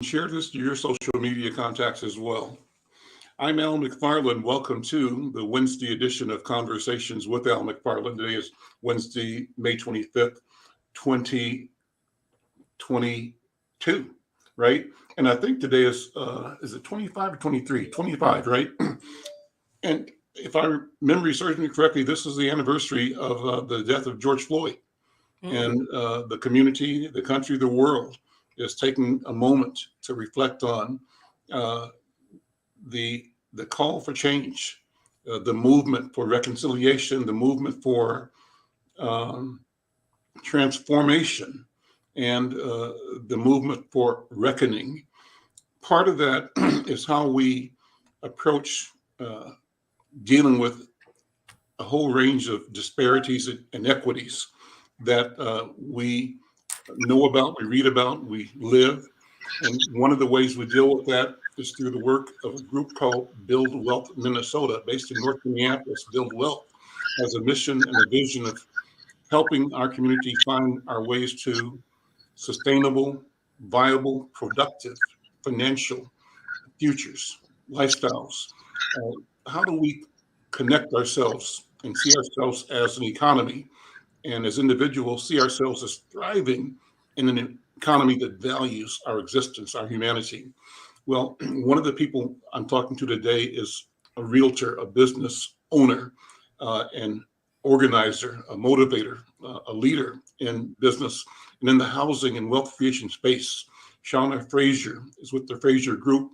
Share this to your social media contacts as well. I'm Al McFarlane. Welcome to the Wednesday edition of Conversations with Al McFarlane. Today is Wednesday, May 25th, 2022, right? And I think today is it 25 or 23? 25, right? And if our memory serves me correctly, this is the anniversary of the death of George Floyd. And the community, the country, the world is taking a moment to reflect on uh, the call for change, the movement for reconciliation, the movement for um, transformation, and the movement for reckoning. Part of that is how we approach uh, dealing with a whole range of disparities and inequities that we know about, we read about, we live. And one of the ways we deal with that is through the work of a group called Build Wealth Minnesota, based in North Minneapolis. Build Wealth has a mission and a vision of helping our community find our ways to sustainable, viable, productive, financial futures, lifestyles. How do we connect ourselves and see ourselves as an economy and as individuals see ourselves as thriving in an economy that values our existence, our humanity? Well, one of the people I'm talking to today is a realtor, a business owner, and organizer, a motivator, a leader in business and in the housing and wealth creation space. Shauna Frazier is with the Frazier Group,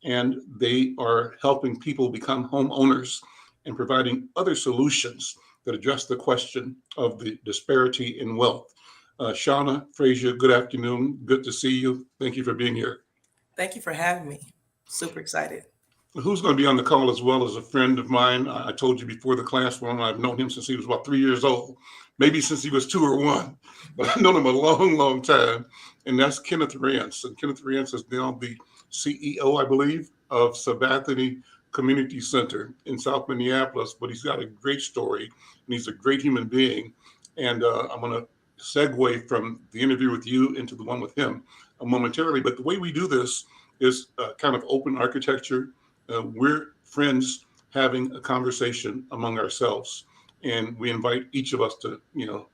and they are helping people become homeowners and providing other solutions that address the question of the disparity in wealth. Shauna Frazier, good afternoon. Good to see you. Thank you for being here. Thank you for having me. Super excited. Who's going to be on the call as well as a friend of mine. I told you before the class one, I've known him since he was about 3 years old, maybe since he was 2 or 1, but I've known him a long, long time. And that's Kenneth Rance. And Kenneth Rance is now the CEO, I believe, of Sabathany Community Center in South Minneapolis. But he's got a great story and he's a great human being. And I'm going to segue from the interview with you into the one with him momentarily. But the way we do this is kind of open architecture. We're friends having a conversation among ourselves, and we invite each of us to,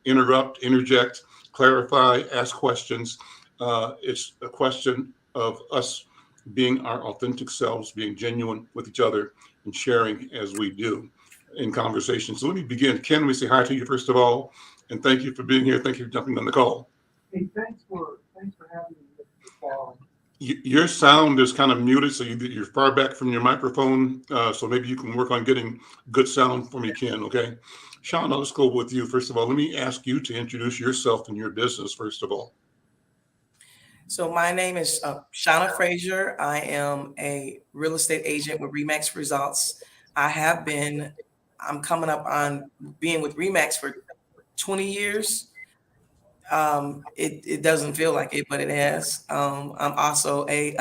interrupt, interject, clarify, ask questions. It's a question of us being our authentic selves, being genuine with each other, and sharing as we do in conversation. So let me begin. Ken, let me say hi to you first of all, and thank you for being here. Thank you for jumping on the call. Hey, thanks for having me, Mr. McFarlane. Your sound is kind of muted, so you're far back from your microphone. So maybe you can work on getting good sound for me, Ken. Okay, Sean, let's go with you first of all. Let me ask you to introduce yourself and your business first of all. So my name is Shauna Frazier. I am a real estate agent with Remax Results. I'm coming up on being with Remax for 20 years. It doesn't feel like it, but it has. I'm also a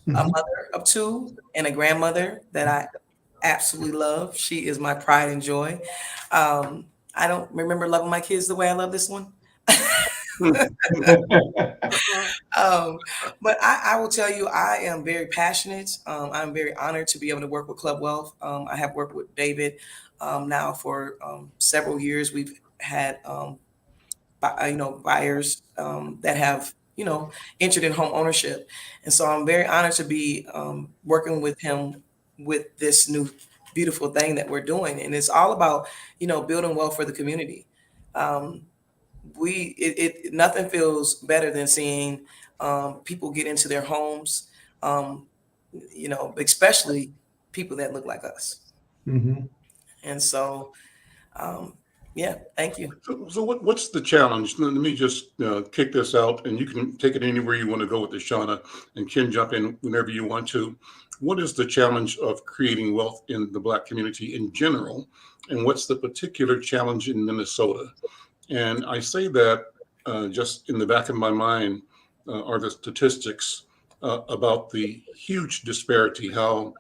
mother of two and a grandmother that I absolutely love. She is my pride and joy. I don't remember loving my kids the way I love this one. um, but I will tell you, I am very passionate. I'm very honored to be able to work with Club Wealth. I have worked with David now for several years. We've had buyers that have entered in home ownership, and so I'm very honored to be working with him with this new beautiful thing that we're doing, and it's all about building wealth for the community. Um, Nothing feels better than seeing people get into their homes, um, especially people that look like us. Mm-hmm. And so, yeah, thank you. So what's the challenge? Let me just kick this out, and you can take it anywhere you want to go with this, Shauna, and Ken jump in whenever you want to. What is the challenge of creating wealth in the Black community in general, and what's the particular challenge in Minnesota? And I say that just in the back of my mind are the statistics about the huge disparity, how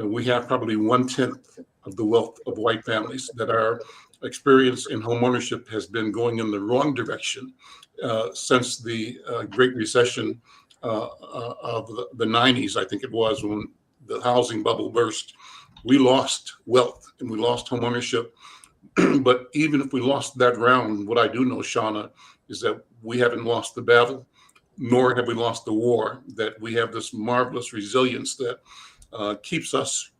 we have probably 1/10 of the wealth of white families, that our experience in home ownership has been going in the wrong direction. since the Great Recession of the 90s, I think it was, when the housing bubble burst. We lost wealth and we lost home ownership. But even if we lost that round, what I do know, Shauna, is that we haven't lost the battle, nor have we lost the war, that we have this marvelous resilience that keeps us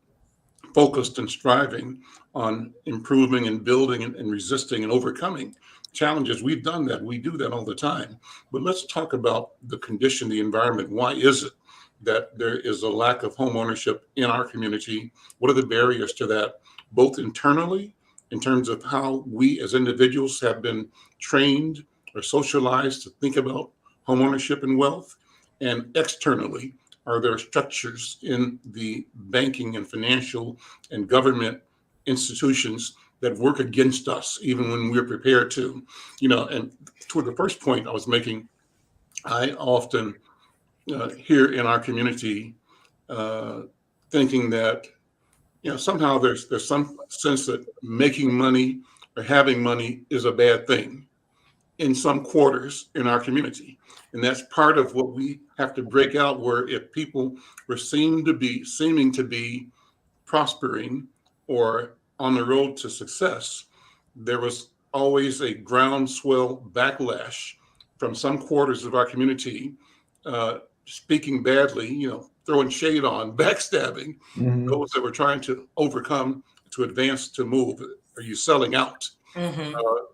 focused and striving on improving and building and resisting and overcoming challenges. We've done that. We do that all the time. But let's talk about the condition, the environment. Why is it that there is a lack of home ownership in our community? What are the barriers to that, both internally, in terms of how we as individuals have been trained or socialized to think about home ownership and wealth, and externally, are there structures in the banking and financial and government institutions that work against us, even when we're prepared to? And toward the first point I was making, I often hear in our community thinking that somehow there's some sense that making money or having money is a bad thing in some quarters in our community. And that's part of what we have to break out, where if people were seeming to be prospering or on the road to success, there was always a groundswell backlash from some quarters of our community, speaking badly, throwing shade on, backstabbing those that were trying to overcome, to advance, to move. Are you selling out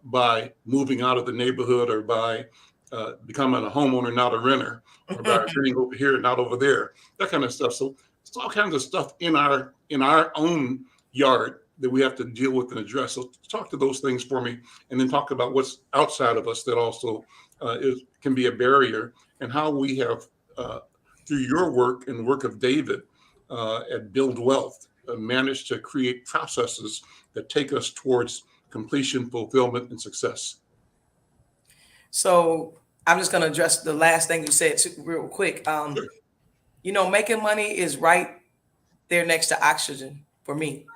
by moving out of the neighborhood, or by becoming a homeowner, not a renter, or by renting over here, not over there? That kind of stuff. So it's all kinds of stuff in our own yard that we have to deal with and address. So talk to those things for me, and then talk about what's outside of us that also can be a barrier, and how we have, through your work and the work of David at Build Wealth, managed to create processes that take us towards completion, fulfillment, and success. So I'm just going to address the last thing you said real quick. Sure. Making money is right there next to oxygen for me.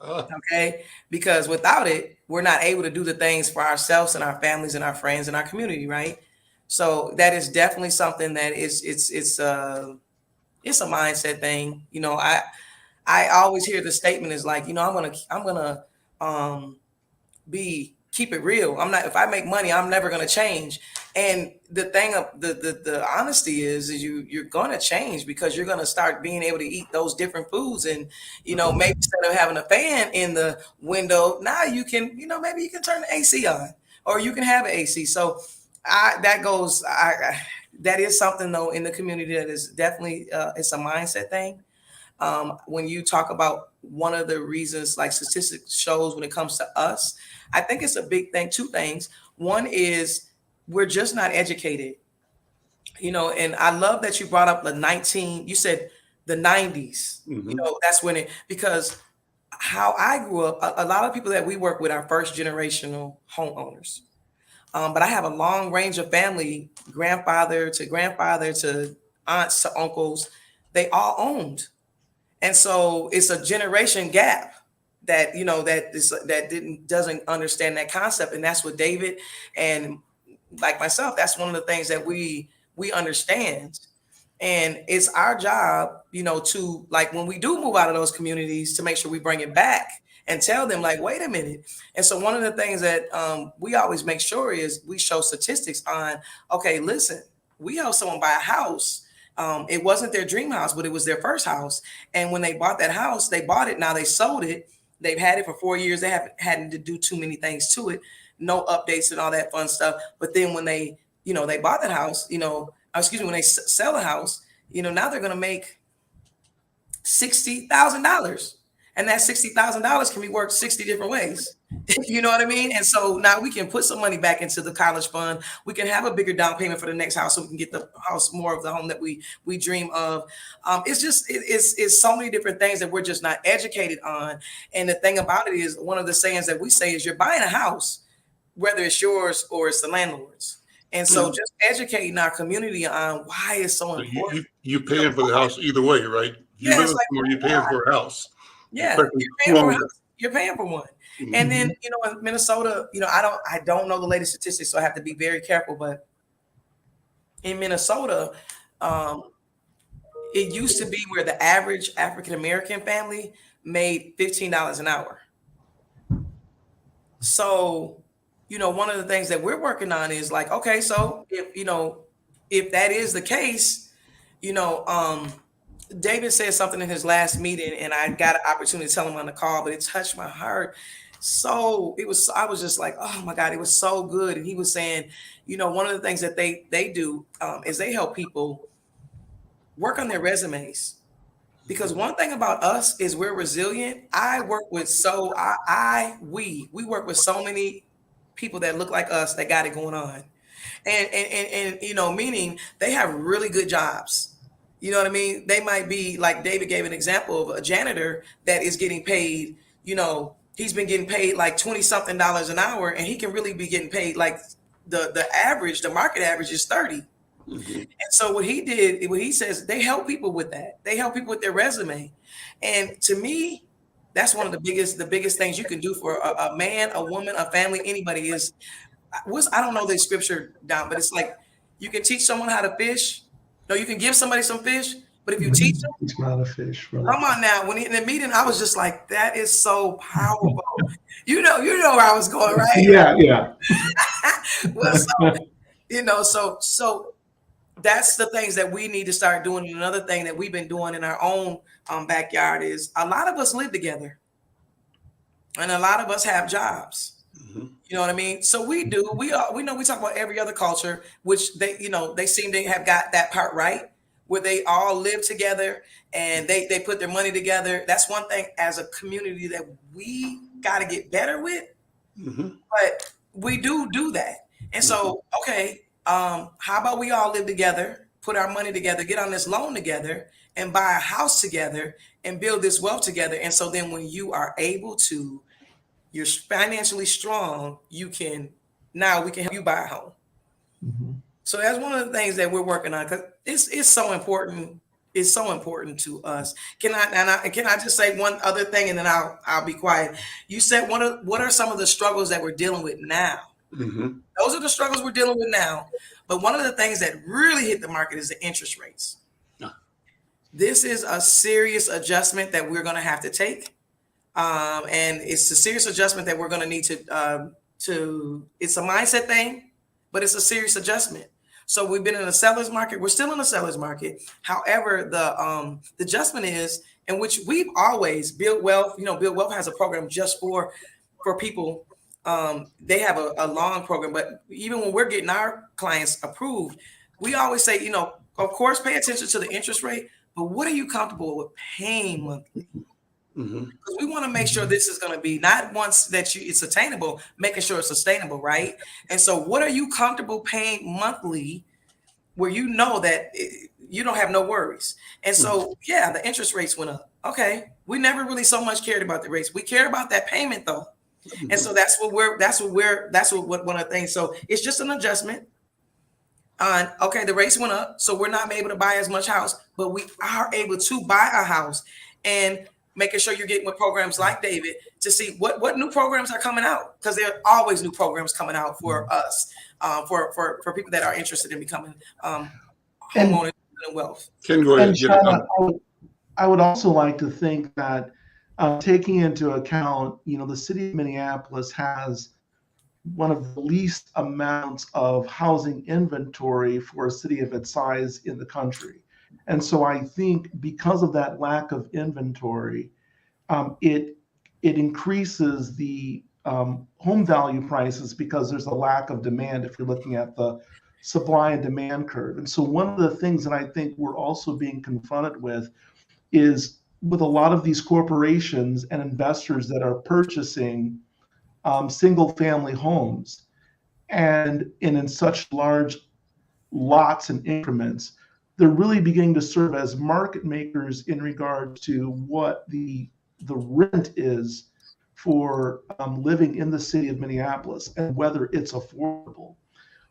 Okay, because without it, we're not able to do the things for ourselves and our families and our friends and our community, right? So that is definitely something that it's a mindset thing. I always hear the statement is like, I'm gonna keep it real. If I make money, I'm never gonna change. And the thing of the honesty is you're gonna change, because you're gonna start being able to eat those different foods. And maybe instead of having a fan in the window, now you can, maybe you can turn the AC on, or you can have an AC. So that is something though in the community that is definitely it's a mindset thing. When you talk about one of the reasons, like statistics shows, when it comes to us, I think it's a big thing. Two things. One is we're just not educated, and I love that you brought up you said the 90s, that's when because how I grew up, a lot of people that we work with are first generational homeowners. But I have a long range of family, grandfather to aunts to uncles, they all owned. And so it's a generation gap that doesn't understand that concept. And that's what David and like myself, that's one of the things that we understand. And it's our job, to, like, when we do move out of those communities, to make sure we bring it back and tell them, like, wait a minute. And so one of the things that we always make sure is we show statistics on, okay, listen, we helped someone buy a house. It wasn't their dream house, but it was their first house. And when they bought that house, they bought it. Now they sold it. They've had it for 4 years. They haven't had to do too many things to it. No updates and all that fun stuff. But then when they bought that house, when they sell a house, now they're going to make $60,000. And that $60,000 can be worked 60 different ways. You know what I mean? And so now we can put some money back into the college fund. We can have a bigger down payment for the next house, so we can get the house, more of the home that we dream of. It's so many different things that we're just not educated on. And the thing about it is, one of the sayings that we say is, you're buying a house, whether it's yours or it's the landlord's. And so just educating our community on why it's so important. You paying for the house either way, right? You live somewhere, you're paying for a house. Yeah, you're paying for a house. You're paying for one. Mhm. And then, in Minnesota, I don't know the latest statistics, so I have to be very careful. But in Minnesota, um, it used to be where the average African American family made $15 an hour. So, one of the things that we're working on is like, okay, so if that is the case, David said something in his last meeting, and I got an opportunity to tell him on the call, but it touched my heart. So I was just like, oh my God, it was so good. And he was saying, one of the things that they do is they help people work on their resumes. Because one thing about us is we're resilient. I work with we work with so many people that look like us that got it going on. And meaning they have really good jobs. You know what I mean? They might be like David gave an example of a janitor that is getting paid, he's been getting paid like 20 something dollars an hour, and he can really be getting paid like the market average is 30. Mhm. And so what he says, they help people with that. They help people with their resume. And to me, that's one of the biggest things you can do for a man, a woman, a family, anybody is I don't know the scripture down, but it's like you can teach someone how to fish. No, you can give somebody some fish, but if you teach them, It's not a fish. Right? come on now. In the meeting, I was just like, that is so powerful. You know where I was going, right? Yeah. Well, so that's the things that we need to start doing. And another thing that we've been doing in our own backyard is a lot of us live together, and a lot of us have jobs. Mhm. You know what I mean? So we do. We know we talk about every other culture, which they seem to have got that part right, where they all live together and they put their money together. That's one thing as a community that we got to get better with. Mhm. But we do that. And so, okay, how about we all live together, put our money together, get on this loan together, and buy a house together and build this wealth together. And so then when you are able to, you're financially strong, we can help you buy a home. Mm-hmm. So that's one of the things that we're working on, because it's so important. It's so important to us. Can I just say one other thing, and then I'll be quiet. You said what are some of the struggles that we're dealing with now? Mhm. Those are the struggles we're dealing with now. But one of the things that really hit the market is the interest rates. Yeah. This is a serious adjustment that we're going to have to take. And it's a serious adjustment that we're going to need to, it's a mindset thing, but it's a serious adjustment. So we've been in a seller's market. We're still in a seller's market. However, the adjustment is in which we've always built wealth. Build Wealth has a program just for people. They have a long program, but even when we're getting our clients approved, we always say, of course, pay attention to the interest rate, but what are you comfortable with paying monthly? Mhm. Because we want to make sure this is going to be not once that it's attainable, making sure it's sustainable, right? And so what are you comfortable paying monthly where you know that you don't have no worries? And so, yeah, the interest rates went up. Okay. We never really so much cared about the rates. We care about that payment though. And so that's what one of the things. So it's just an adjustment on, okay, the rates went up. So we're not able to buy as much house, but we are able to buy a house, and making sure you're getting with programs like David to see what new programs are coming out, because there are always new programs coming out for us, for people that are interested in becoming homeowners and wealth. Ken, go And ahead. Get it Shauna, done. I would also like to think that taking into account, the city of Minneapolis has one of the least amounts of housing inventory for a city of its size in the country. And so I think because of that lack of inventory, it increases the home value prices because there's a lack of demand if you're looking at the supply and demand curve. And so one of the things that I think we're also being confronted with is with a lot of these corporations and investors that are purchasing single family homes and in such large lots and increments, they're really beginning to serve as market makers in regard to what the rent is for living in the city of Minneapolis and whether it's affordable.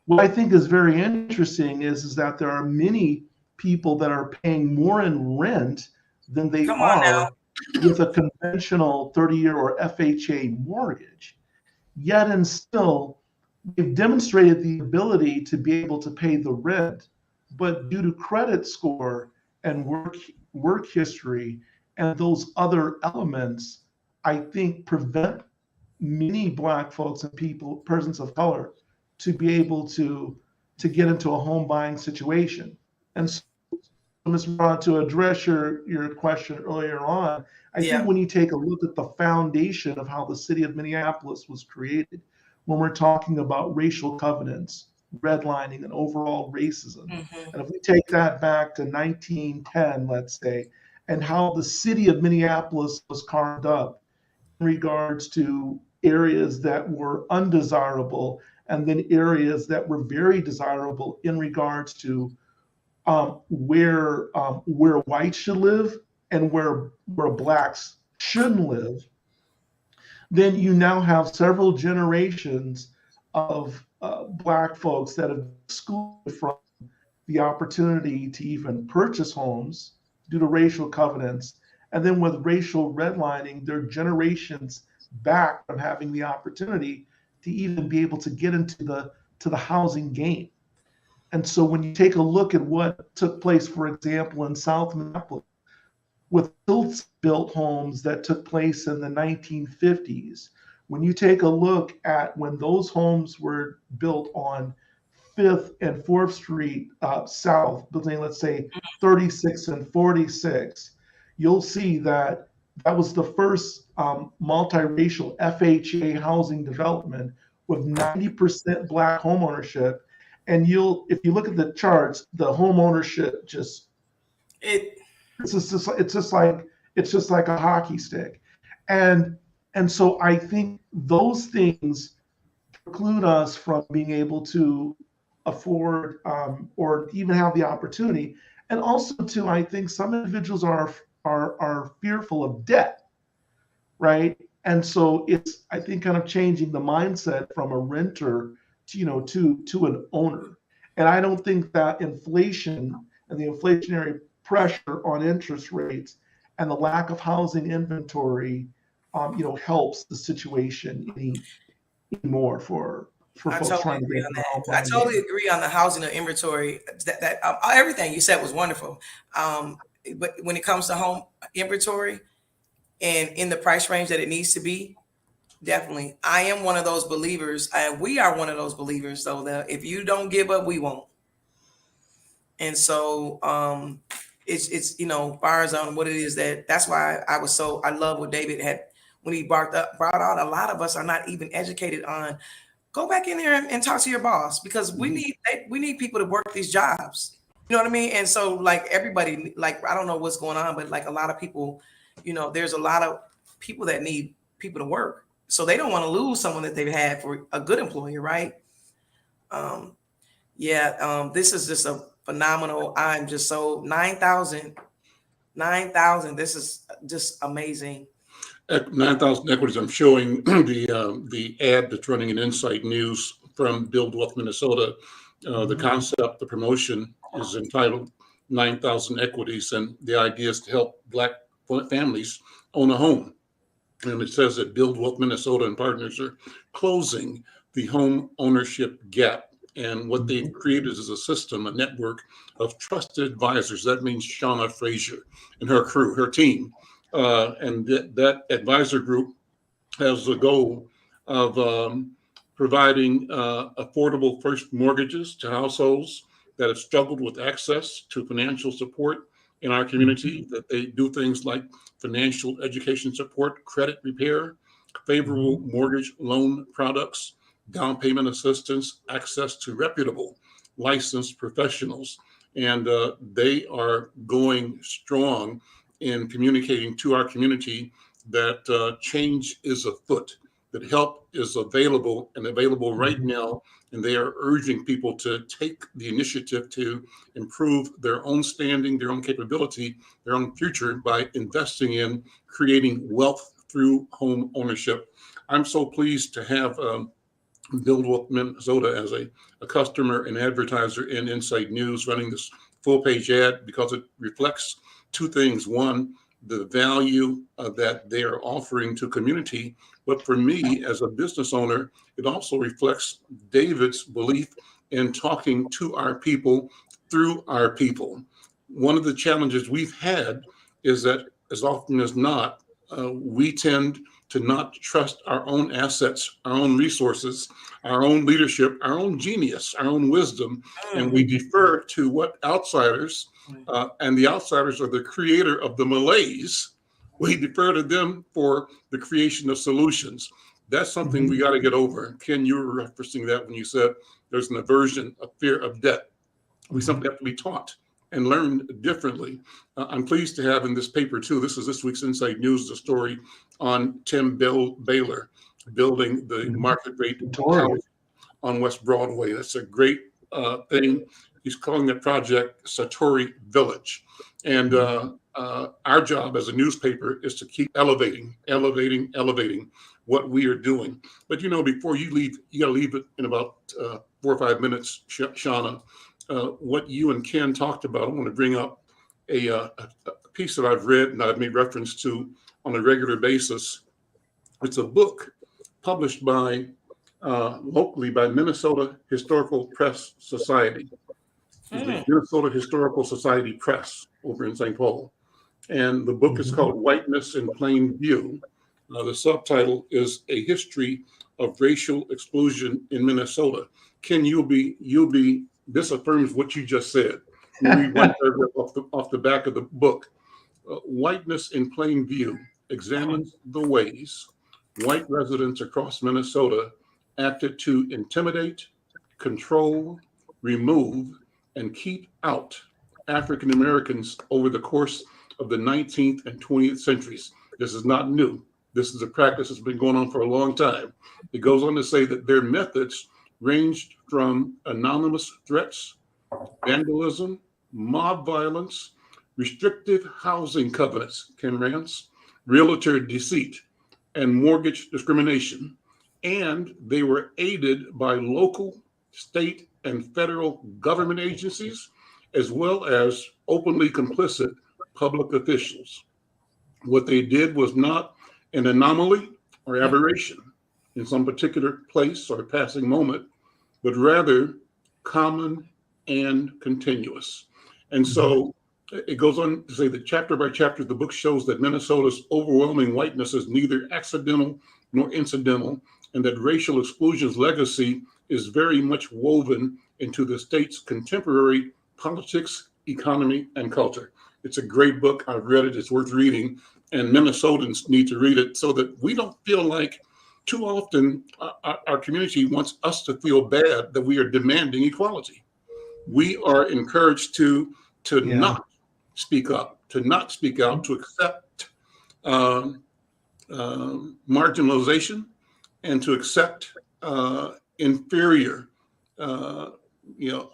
What I think is very interesting is that there are many people that are paying more in rent than they Come on are now. with a conventional 30-year or FHA mortgage. Yet and still, we've demonstrated the ability to be able to pay the rent, but due to credit score and work history and those other elements, I think prevent many Black folks and persons of color, to be able to get into a home buying situation. And so, Ms. Brown, to address your question earlier on, I think Yeah. when you take a look at the foundation of how the city of Minneapolis was created, when we're talking about racial covenants, redlining, and overall racism, Mm-hmm. and if we take that back to 1910, let's say, and how the city of Minneapolis was carved up in regards to areas that were undesirable and then areas that were very desirable in regards to where whites should live and where Blacks shouldn't live, then you now have several generations of Black folks that have excluded from the opportunity to even purchase homes due to racial covenants. And then with racial redlining, they're generations back from having the opportunity to even be able to get into the housing game. And so when you take a look at what took place, for example, in South Minneapolis, with built homes that took place in the 1950s, when you take a look at when those homes were built on 5th and 4th Street South, between, let's say, 36 and 46, you'll see that that was the first multiracial FHA housing development with 90% Black homeownership. And if you look at the charts, the home ownership it's just like a hockey stick. And so I think those things preclude us from being able to afford or even have the opportunity. And also too, I think some individuals are fearful of debt, right? And so it's, I think, kind of changing the mindset from a renter to an owner. And I don't think that inflation and the inflationary pressure on interest rates and the lack of housing inventory, helps the situation anymore for I folks totally trying to agree get on into the home that. I buying totally game. agree on the housing and inventory. Everything you said was wonderful. But when it comes to home inventory and in the price range that it needs to be, definitely, I am one of those believers, and we are one of those believers. So that if you don't give up, we won't. And so, it's far as on what it is that's why I love what David had when he brought out. A lot of us are not even educated on. Go back in there and talk to your boss, because we need people to work these jobs. You know what I mean? And so, like, everybody, like, I don't know what's going on, but like a lot of people, there's a lot of people that need people to work. So they don't want to lose someone that they've had for a good employer, right? This is just a phenomenal. I'm just so 9,000. This is just amazing. 9,000 equities. I'm showing the ad that's running in Insight News from Build Wealth Minnesota. The concept, the promotion is entitled 9,000 Equities, and the idea is to help Black families own a home. And it says that Build Wealth Minnesota and partners are closing the home ownership gap. And what they've created is a system, a network of trusted advisors. That means Shauna Frazier and her crew, her team. And that advisor group has the goal of providing affordable first mortgages to households that have struggled with access to financial support in our community, that they do things like financial education support, credit repair, favorable mortgage loan products, down payment assistance, access to reputable licensed professionals. And they are going strong in communicating to our community that change is afoot, that help is available and available right now. And they are urging people to take the initiative to improve their own standing, their own capability, their own future by investing in creating wealth through home ownership. I'm so pleased to have Build Wealth Minnesota as a customer and advertiser in Insight News running this full page ad, because it reflects two things. One, the value that they are offering to community. But for me, as a business owner, it also reflects David's belief in talking to our people through our people. One of the challenges we've had is that as often as not, we tend to not trust our own assets, our own resources, our own leadership, our own genius, our own wisdom, and we defer to what outsiders, and the outsiders are the creator of the malaise. We defer to them for the creation of solutions. That's something we got to get over. Ken, you were referencing that when you said there's an aversion, a fear of debt. We simply have to be taught and learn differently. I'm pleased to have in this paper too, this is this week's Inside News, the story on Tim Baylor building the market rate house on West Broadway. That's a great thing. He's calling that project Satori Village. And our job as a newspaper is to keep elevating what we are doing. But before you leave, you got to leave it in about 4 or 5 minutes, Shauna. What you and Ken talked about, I want to bring up a piece that I've read and I've made reference to on a regular basis. It's a book published by locally by Minnesota Historical Press Society. The Minnesota Historical Society Press over in St. Paul. And the book is called Whiteness in Plain View. The subtitle is A History of Racial Exclusion in Minnesota. Ken, this affirms what you just said. Read one paragraph off the back of the book. Whiteness in Plain View examines the ways white residents across Minnesota acted to intimidate, control, remove, and keep out African Americans over the course of the 19th and 20th centuries. This is not new. This is a practice that's been going on for a long time. It goes on to say that their methods ranged from anonymous threats, vandalism, mob violence, restrictive housing covenants, Ken Rance, realtor deceit, and mortgage discrimination. And they were aided by local, state, and federal government agencies, as well as openly complicit public officials. What they did was not an anomaly or aberration in some particular place or passing moment, but rather common and continuous. And so it goes on to say that chapter by chapter, the book shows that Minnesota's overwhelming whiteness is neither accidental nor incidental, and that racial exclusion's legacy is very much woven into the state's contemporary politics, economy, and culture. It's a great book. I've read it. It's worth reading. And Minnesotans need to read it so that we don't feel like too often our community wants us to feel bad that we are demanding equality. We are encouraged to not speak up, to not speak out, to accept marginalization and to accept inferior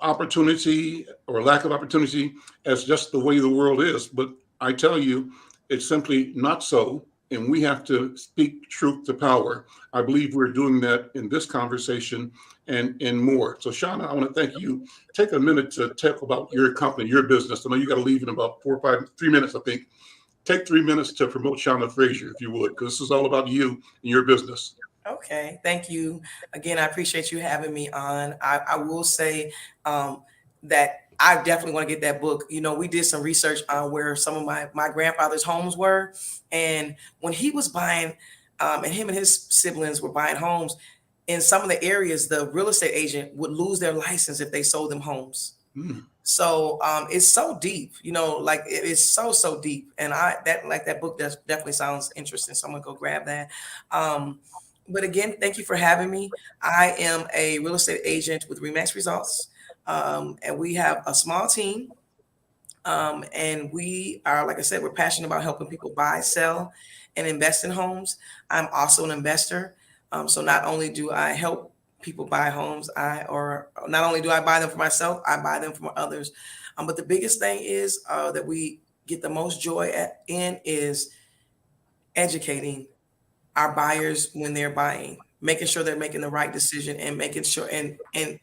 opportunity or lack of opportunity as just the way the world is. But I tell you, it's simply not so. And we have to speak truth to power. I believe we're doing that in this conversation and more. So Shauna, I want to thank you. Take a minute to talk about your company, your business. I know you got to leave in about 3 minutes, I think. Take 3 minutes to promote Shauna Frazier, if you would, because this is all about you and your business. Okay, thank you. Again, I appreciate you having me on. I will say that I definitely want to get that book. We did some research on where some of my grandfather's homes were. And when he was buying, and him and his siblings were buying homes, in some of the areas, the real estate agent would lose their license if they sold them homes. So it's so deep, like it's so deep. And that book definitely sounds interesting. So I'm gonna go grab that. But again, thank you for having me. I am a real estate agent with Remax Results. And we have a small team. And we are, like I said, we're passionate about helping people buy, sell, and invest in homes. I'm also an investor. So not only do I help people buy homes, not only do I buy them for myself, I buy them for others. But the biggest thing is that we get the most joy in is educating our buyers when they're buying, making sure they're making the right decision and making sure. And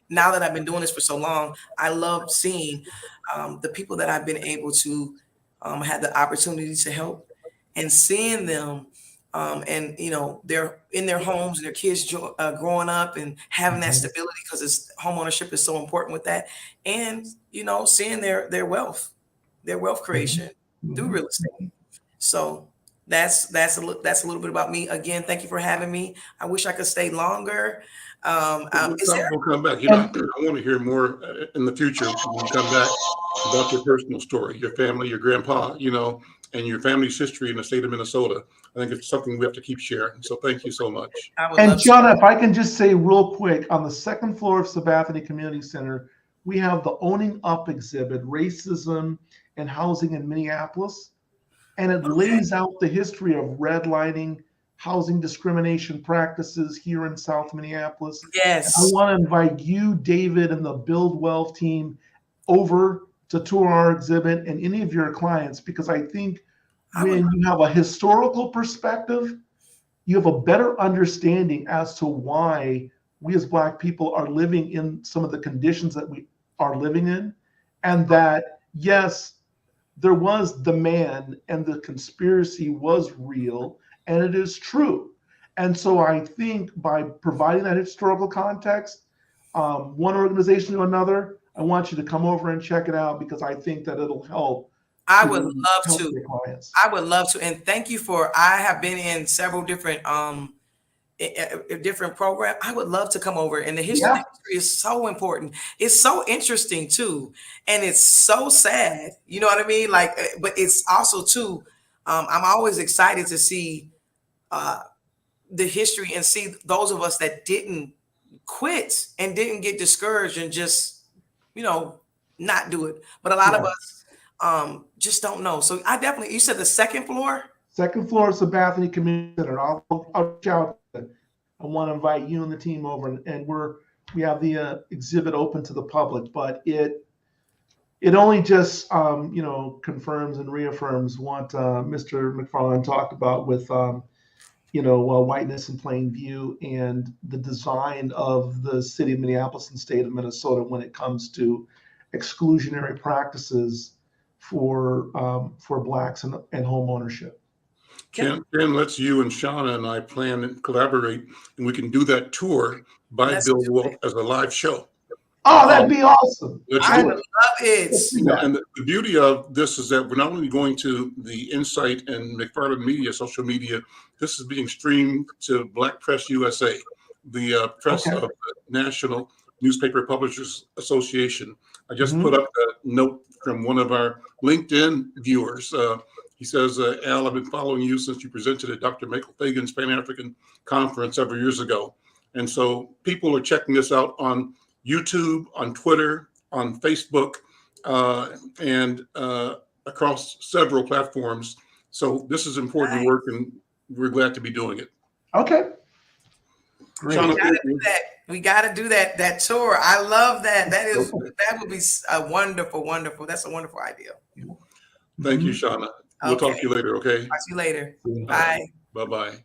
now that I've been doing this for so long, I love seeing the people that I've been able to have the opportunity to help and seeing them, and they're in their homes and their kids growing up and having that Mhm. stability, because it's home ownership is so important with that, and seeing their wealth creation through Mhm. real estate. So that's a little bit about me. Again, thank you for having me. I wish I could stay longer. Is there? We'll come back. And I want to hear more in the future when you come back about your personal story, your family, your grandpa, and your family's history in the state of Minnesota. I think it's something we have to keep sharing. So thank you so much. I would And love to. John, if I can just say real quick, on the second floor of Sabathany Community Center, we have the Owning Up exhibit, Racism and Housing in Minneapolis. And it Okay. lays out the history of redlining, housing discrimination practices here in South Minneapolis. And I Yes, want to invite you, David, and the Build Wealth team over to tour our exhibit and any of your clients, because I think I would. when you have a historical perspective, you have a better understanding as to why we as Black people are living in some of the conditions that we are living in. And that, yes, there was the man and the conspiracy was real and it is true. And so I think by providing that historical context, one organization to another, I want you to come over and check it out, because I think that it'll help I would to love help to. your clients. I would love to. And thank you I have been in several different different program. I would love to come over. And the Yeah. history is so important. It's so interesting too, and it's so sad. You know what I mean? Like, but it's also too. I'm always excited to see uh, the history and see those of us that didn't quit and didn't get discouraged and just you know not do it. But a lot of Yeah. us just don't know. So I definitely. You said the second floor. Second floor of Sabathany Community Center. I'll reach out. I want to invite you and the team over, and we have the exhibit open to the public, but it only just confirms and reaffirms what Mr. McFarlane talked about with whiteness in plain view and the design of the city of Minneapolis and state of Minnesota when it comes to exclusionary practices for blacks and home ownership. Ken, let's you and Shauna and I plan and collaborate, and we can do that tour by Let's Bill do Wolf it. as a live show. Oh, that'd be awesome. Let's I do would it. love it. Let's do that. And the beauty of this is that we're not only going to the Insight and McFarlane Media, social media, this is being streamed to Black Press USA, the press Okay. of the National Newspaper Publishers Association. I just Mhm. put up a note from one of our LinkedIn viewers. He says, Al, I've been following you since you presented at Dr. Michael Fagan's Pan-African Conference several years ago. And so people are checking this out on YouTube, on Twitter, on Facebook, and across several platforms. So this is important Nice. work, and we're glad to be doing it. Okay. Great. Shauna, We gotta do that. We gotta do that tour. I love that. That would be a wonderful, wonderful. That's a wonderful idea. thank you, Mhm. Shauna. We'll talk to you later, okay? Talk to you later. Mhm. Bye. Bye-bye.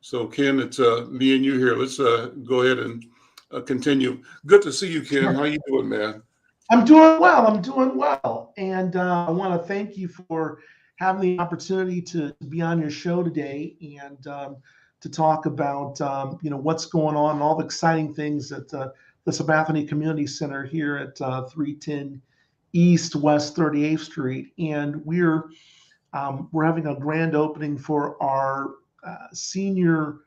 So, Ken, it's me and you here. Let's go ahead and continue. Good to see you, Ken. Sure. How you doing, man? I'm doing well. I'm doing well. And I want to thank you for having the opportunity to be on your show today and to talk about what's going on and all the exciting things at the Sabathany Community Center here at 310 East West 38th Street. And we're having a grand opening for our senior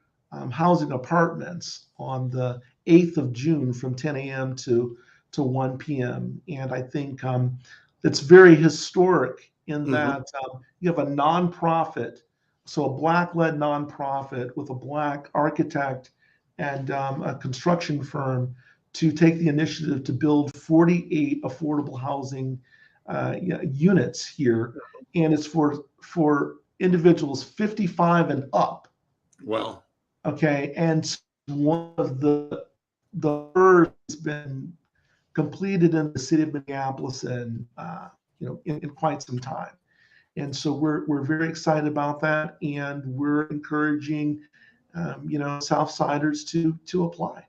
housing apartments on the 8th of June from 10 a.m. to 1 p.m. And I think it's very historic in that you have a nonprofit, so a Black-led nonprofit with a Black architect and a construction firm to take the initiative to build 48 affordable housing units here, and it's for individuals 55 and up. Wow. Okay, and one of the first has been completed in the city of Minneapolis and in quite some time. And so we're very excited about that, and we're encouraging Southsiders to apply.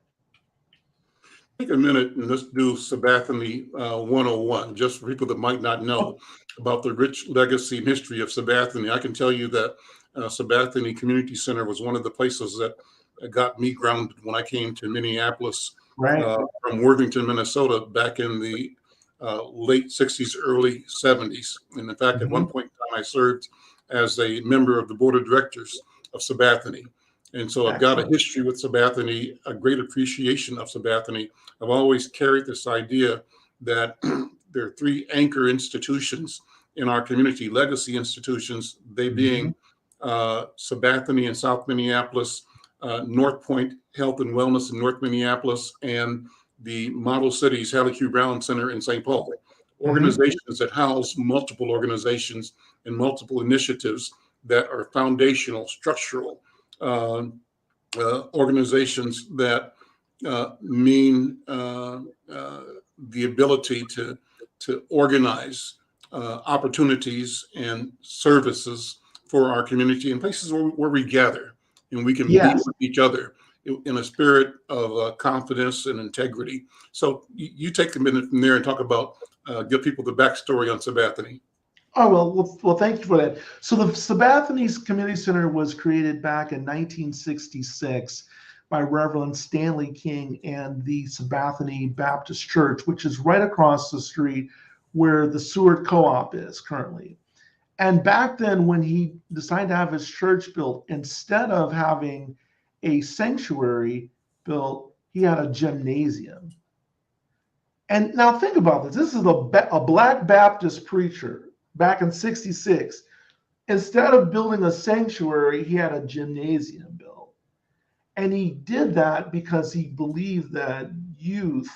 Take a minute and let's do Sabathany 101, just for people that might not know about the rich legacy and history of Sabathany. I can tell you that Sabathany Community Center was one of the places that got me grounded when I came to Minneapolis Right. from Worthington, Minnesota, back in the late 60s, early 70s. And in fact, at one point in time, I served as a member of the board of directors of Sabathany. And so I've got a history with Sabathany, a great appreciation of Sabathany. I've always carried this idea that there are three anchor institutions in our community, legacy institutions, they being Sabathany in South Minneapolis, North Point Health and Wellness in North Minneapolis, and the Model Cities Hallie Q. Brown Center in St. Paul. Organizations that house multiple organizations and multiple initiatives that are foundational, structural, organizations that mean the ability to organize opportunities and services for our community in places where we gather and we can be with each other in a spirit of confidence and integrity. So you take a minute from there and talk about, give people the backstory on Sabathany. Oh, well, thank you for that. So the Sabathany's Community Center was created back in 1966 by Reverend Stanley King and the Sabathany Baptist Church, which is right across the street where the Seward Co-op is currently. And back then, when he decided to have his church built, instead of having a sanctuary built, he had a gymnasium. And now think about this. This is a Black Baptist preacher back in 66. Instead of building a sanctuary, he had a gymnasium built. And he did that because he believed that youth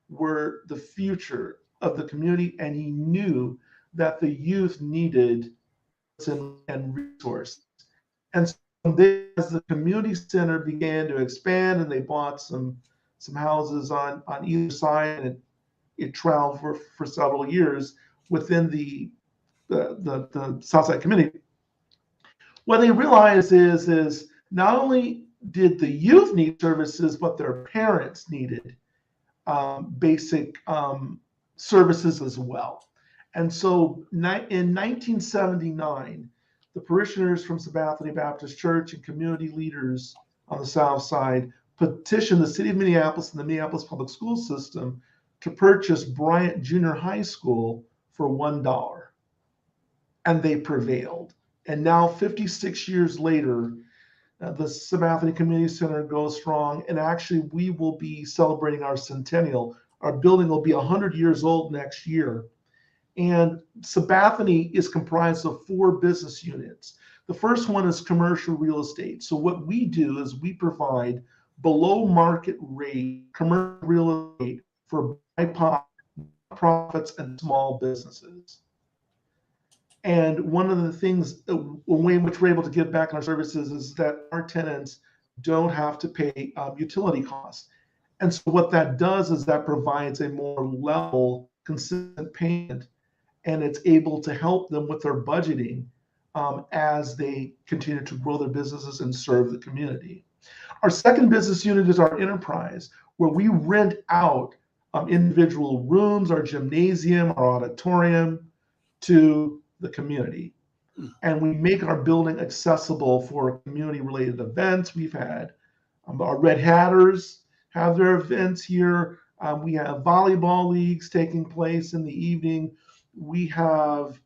were the future of the community, and he knew that the youth needed and resources. And so as the community center began to expand and they bought some houses on either side, and it traveled for several years within the Southside community. What they realized is not only did the youth need services, but their parents needed basic services as well. And so in 1979, the parishioners from Sabathany Baptist Church and community leaders on the South Side petitioned the city of Minneapolis and the Minneapolis public school system to purchase Bryant Junior High School for $1. And they prevailed. And now 56 years later, the Sabathany Community Center goes strong. And actually, we will be celebrating our centennial. Our building will be 100 years old next year. And Sabathany is comprised of 4 business units. The first one is commercial real estate. So what we do is we provide below market rate commercial real estate for BIPOC profits and small businesses. And one of the things, the way in which we're able to give back on our services is that our tenants don't have to pay utility costs. And so what that does is that provides a more level, consistent payment, and it's able to help them with their budgeting as they continue to grow their businesses and serve the community. Our second business unit is our enterprise, where we rent out individual rooms, our gymnasium, our auditorium to the community. And we make our building accessible for community-related events. We've had our Red Hatters have their events here. We have volleyball leagues taking place in the evening. We have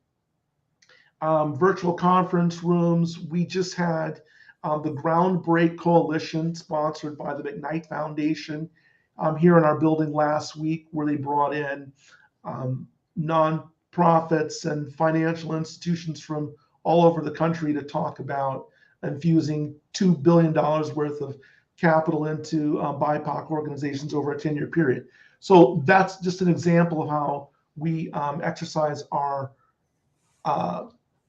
virtual conference rooms. We just had the Groundbreak Coalition, sponsored by the McKnight Foundation, here in our building last week, where they brought in nonprofits and financial institutions from all over the country to talk about infusing $2 billion worth of capital into BIPOC organizations over a 10-year period. So that's just an example of how we exercise our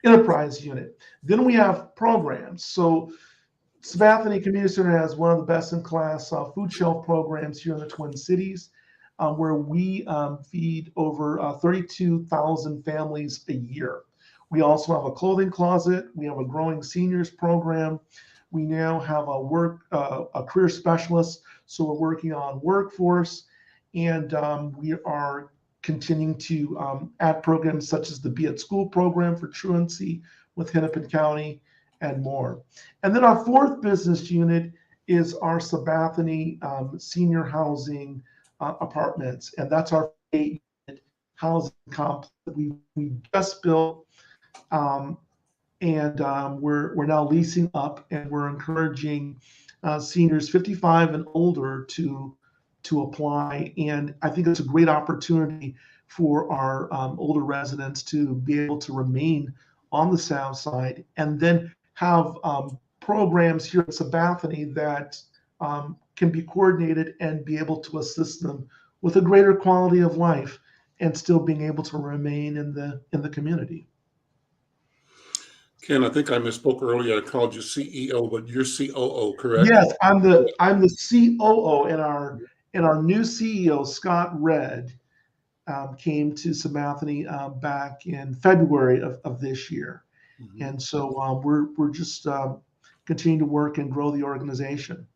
enterprise unit. Then we have programs. So Sabathany Community Center has one of the best-in-class food shelf programs here in the Twin Cities, where we feed over 32,000 families a year. We also have a clothing closet. We have a growing seniors program. We now have a career specialist, so we're working on workforce. And we are continuing to add programs such as the Be at School program for truancy with Hennepin County and more. And then our fourth business unit is our Sabathany senior housing apartments. And that's our 8-unit housing complex that we just built. We're now leasing up, and we're encouraging seniors 55 and older to apply. And I think it's a great opportunity for our older residents to be able to remain on the South Side, and then have programs here at Sabathany that can be coordinated and be able to assist them with a greater quality of life and still being able to remain in the community. Ken, I think I misspoke earlier. I called you CEO, but you're COO, correct? Yes, I'm the COO, and our new CEO, Scott Redd, came to Sabathany back in February of this year. Mhm. And so we're just continuing to work and grow the organization.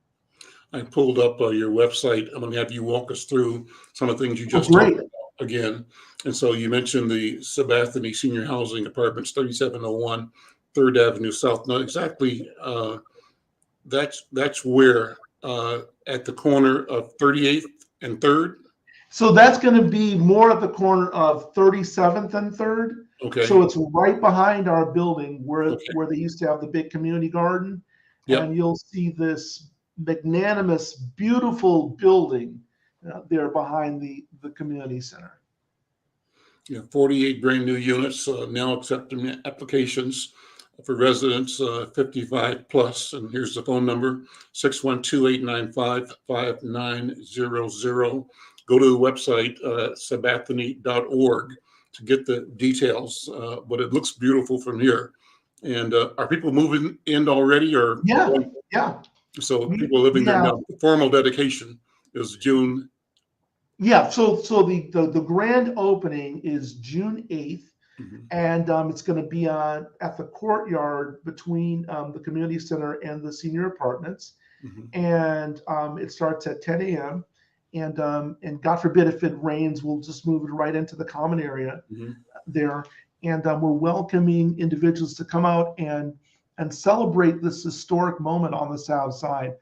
I pulled up your website. I'm going to have you walk us through some of the things you Oh, just talked great. about again. And so you mentioned the Sabathany Senior Housing Apartments, 3701 3rd Avenue South. Now, exactly, that's where at the corner of 38th and 3rd. So that's going to be more at the corner of 37th and 3rd. Okay. So it's right behind our building where Okay. they used to have the big community garden. Yep. And you'll see this magnanimous, beautiful building there behind the community center. Yeah, 48 brand new units now accepting applications for residents 55 plus. And here's the phone number, 612-895-5900. Go to the website, sabathany.org, to get the details. But it looks beautiful from here. And are people moving in already? Or Yeah. So people living there Yeah. now. The formal dedication is June. Yeah. So the grand opening is June 8th. Mhm. And it's going to be at the courtyard between the community center and the senior apartments. Mhm. And it starts at 10 a.m. And God forbid if it rains, we'll just move it right into the common area Mhm. there. And we're welcoming individuals to come out and celebrate this historic moment on the South Side,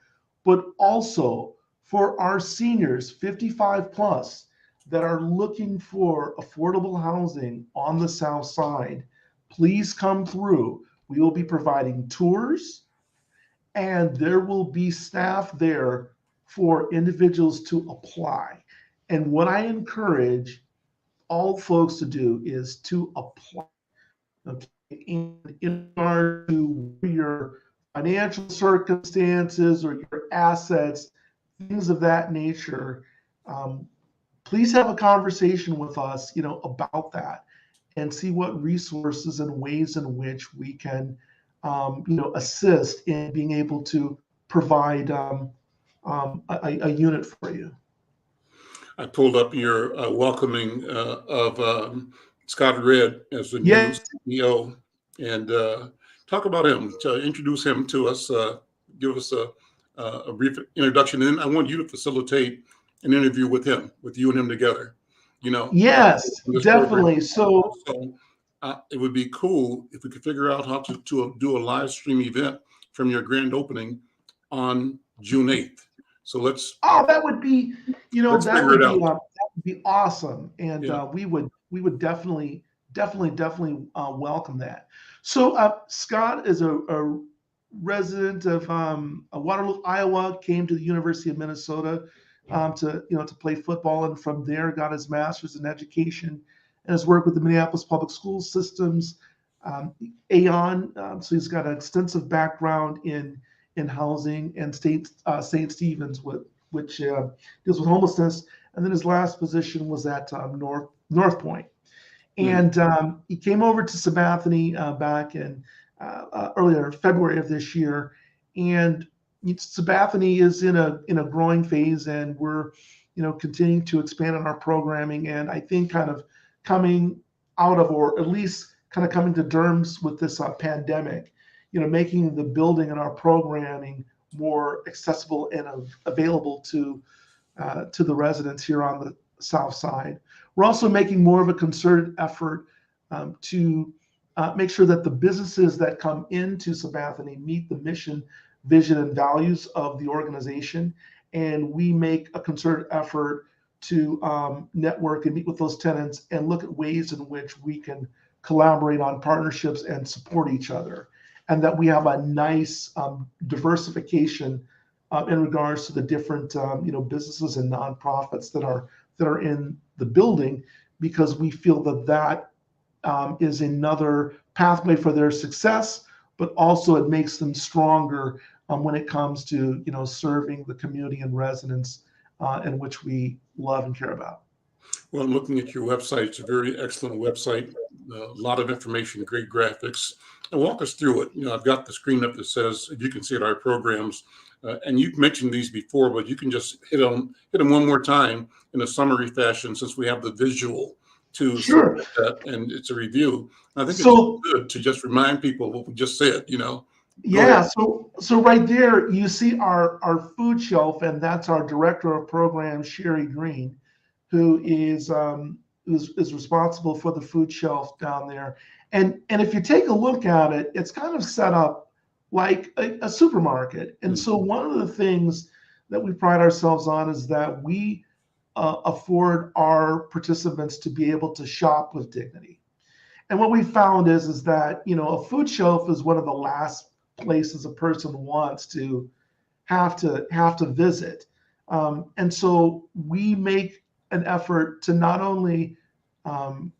but also for our seniors 55 plus that are looking for affordable housing on the South Side. Please come through. We will be providing tours, and there will be staff there for individuals to apply. And what I encourage all folks to do is to apply. Okay, and in regard to your financial circumstances or your assets, things of that nature, please have a conversation with us, about that, and see what resources and ways in which we can, assist in being able to provide a unit for you. I pulled up your welcoming of Scott Redd as the new Yes. CEO, and talk about him. To introduce him to us, give us a brief introduction, and I want you to facilitate an interview with him, with you and him together. Yes, this definitely. program. So It would be cool if we could figure out how to do a live stream event from your grand opening on June 8th. So let's that would be, let's that figure it out. that would be awesome, and Yeah. we would definitely welcome that. So Scott is a resident of Waterloo, Iowa. Came to the University of Minnesota to play football, and from there got his master's in education and has worked with the Minneapolis public school systems, Aon. So he's got an extensive background in housing, and St. Stephen's, which deals with homelessness. And then his last position was at North Point. And he came over to Sabathany back in earlier February of this year. And Sabathany is in a growing phase, and we're continuing to expand on our programming. And I think kind of coming out of, or at least kind of coming to terms with this pandemic, making the building and our programming more accessible and available to to the residents here on the south side. We're also making more of a concerted effort to make sure that the businesses that come into Sabathany meet the mission, vision, and values of the organization. And we make a concerted effort to network and meet with those tenants and look at ways in which we can collaborate on partnerships and support each other. And that we have a nice diversification in regards to the different businesses and nonprofits that are in the building, because we feel that is another pathway for their success, but also it makes them stronger when it comes to serving the community and residents in which we love and care about. Well, I'm looking at your website. It's a very excellent website. A lot of information, great graphics. And walk us through it. I've got the screen up that says, if you can see it, our programs. And you've mentioned these before, but you can just hit them one more time in a summary fashion, since we have the visual to Sure. that, and it's a review. I think So- it's good to just remind people what we just said. Yeah, so right there you see our food shelf, and that's our director of programs, Sherry Green, who is responsible for the food shelf down there. And if you take a look at it, it's kind of set up like a supermarket. And so one of the things that we pride ourselves on is that we afford our participants to be able to shop with dignity. And what we found is that a food shelf is one of the last places a person wants to have to visit, and so we make an effort to not only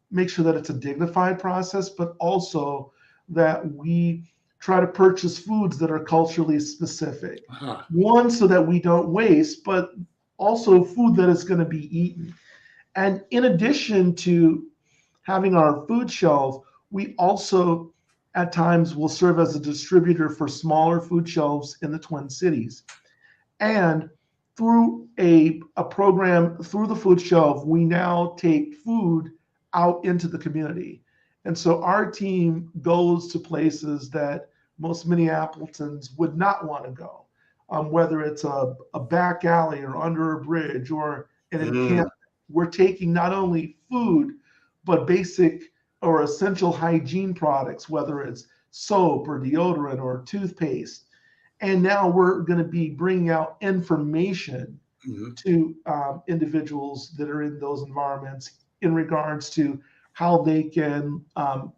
make sure that it's a dignified process, but also that we try to purchase foods that are culturally specific. Uh-huh. One, so that we don't waste, but also food that is going to be eaten. And in addition to having our food shelf, we also at times will serve as a distributor for smaller food shelves in the Twin Cities. And through a program through the food shelf, we now take food out into the community. And so our team goes to places that most Minneapolisans would not want to go, whether it's a back alley or under a bridge or an encampment. We're taking not only food, but basic or essential hygiene products, whether it's soap or deodorant or toothpaste. And now we're going to be bringing out information to individuals that are in those environments in regards to how they can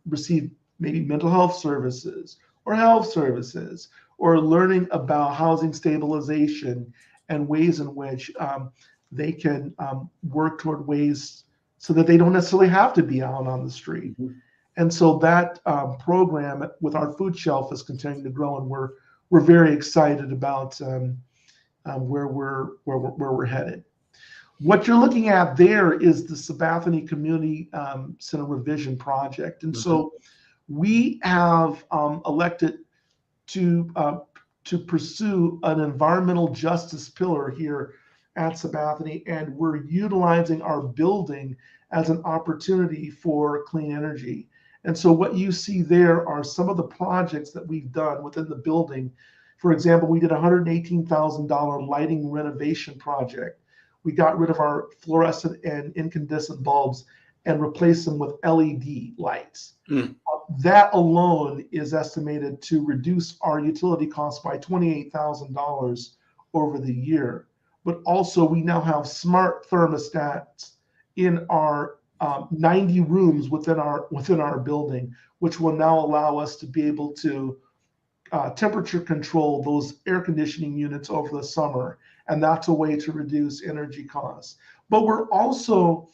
receive maybe mental health services or health services, or learning about housing stabilization and ways in which they can work toward ways so that they don't necessarily have to be out on the street. And so that program with our food shelf is continuing to grow, and we're very excited about where we're headed. What you're looking at there is the Sabathany Community Center Revision Project, and so we have elected to pursue an environmental justice pillar here at Sabathany, and we're utilizing our building as an opportunity for clean energy. And so what you see there are some of the projects that we've done within the building. For example, we did a $118,000 lighting renovation project. We got rid of our fluorescent and incandescent bulbs and replaced them with LED lights. That alone is estimated to reduce our utility costs by $28,000 over the year. But also we now have smart thermostats in our 90 rooms within our building, which will now allow us to be able to temperature control those air conditioning units over the summer. And that's a way to reduce energy costs. But we're also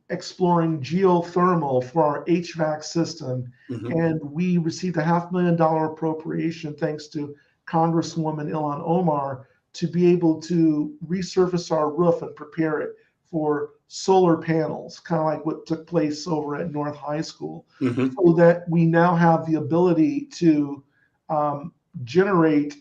exploring geothermal for our HVAC system. And we received a $500,000 appropriation thanks to Congresswoman Ilhan Omar to be able to resurface our roof and prepare it for solar panels, kind of like what took place over at North High School, so that we now have the ability to generate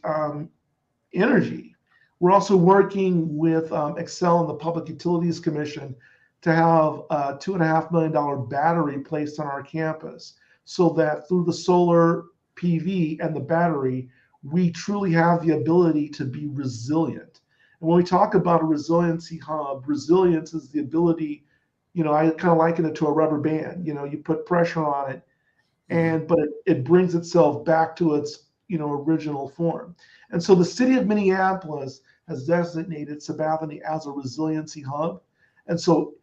energy. We're also working with Excel and the Public Utilities Commission to have a $2.5 million battery placed on our campus, so that through the solar PV and the battery, we truly have the ability to be resilient. And when we talk about a resiliency hub, resilience is the ability, I kind of liken it to a rubber band. You put pressure on it, but it brings itself back to its original form. And so the city of Minneapolis has designated Sabathany as a resiliency hub. And so